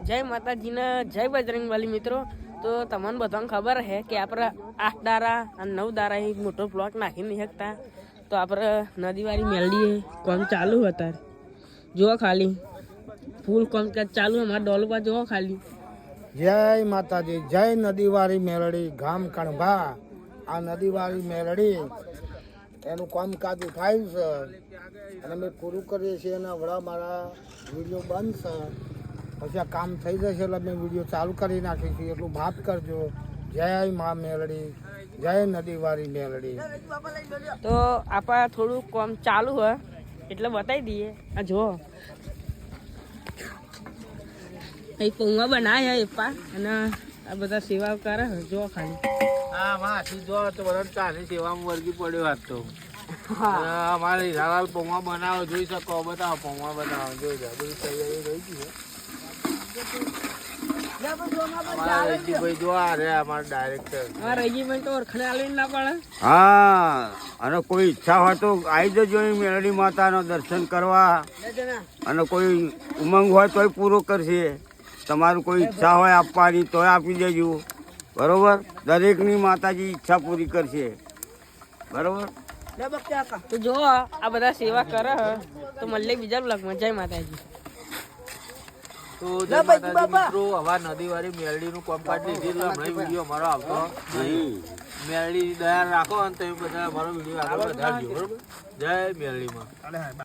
જય માતાજીને જય બજરંગબલી મિત્રો। તો તમને બધાને ખબર है कि આપણે 8 દારા અને 9 દારા એક મોટો બ્લોક નાખી નહીં શકતા। તો આપણે નદીવાળી મેલડી કામ ચાલુ હતા, જો ખાલી ફૂલ કામકાજ ચાલુ અમારા ડોલ પર જો ખાલી। જય માતાજી, જય નદીવાળી મેલડી ગામ કણભા। આ નદીવાળી મેલડી એનું કામકાજ ઉઠાવ્યું છે અને અમે પૂરું કરીએ છીએ અને હમણાં મારા વિડીયો બંધ છે, પછી આ કામ થઈ જશે એટલે અમે વિડીયો ચાલુ કરી નાખીશું, એટલું માફ કરજો। જય મા મેલડી, જય નદીવાળી મેલડી। તો આપણે થોડું કામ ચાલુ હોય એટલે બતાવી દઈએ। આ જો અહીં પૌવા બનાવે છે એપા અને આ બધા સેવા કરે જો ખાલી। હા માસી જો તો બધા ચાની સેવામાં વર્ગી પડ્યો હાથ તો અમારે હીરાલાલ પૌવા બનાવો જોઈ શકો, બતાવો પૌવા બનાવો જોઈ જાઓ, બધી તૈયારી રહી ગઈ છે। અમારા રજીભાઈ જો આ રે અમારા ડાયરેક્ટર, અમારા રજીભાઈ તો ઓળખણે આલીને ના પડે। હા, અને કોઈ ઈચ્છા હોય તો આવી જજો અહીં મેલડી માતાના દર્શન કરવા, અને કોઈ ઉમંગ હોય તોય પૂરો કરશે। તમારું કોઈ ઈચ્છા હોય આપવાની તોય આપી દેજો, બરોબર। દરેકની માતાજી ઈચ્છા પૂરી કરશે, બરોબર। તો જો આ બધા સેવા કરે તો મળે બીજા બ્લોગમાં। જય માતાજી। તો જય માતાજી મિત્રો, હવે નદીવાળી મેલડીનું કામકાજ લીધેલું, હમણાં વિડીયો અમારો આવતો નહીં। મેલડી દયા રાખો અને તમે બધા અમારો વિડીયો આગળ વધારજો, બરોબર। જય મેલડીમાં।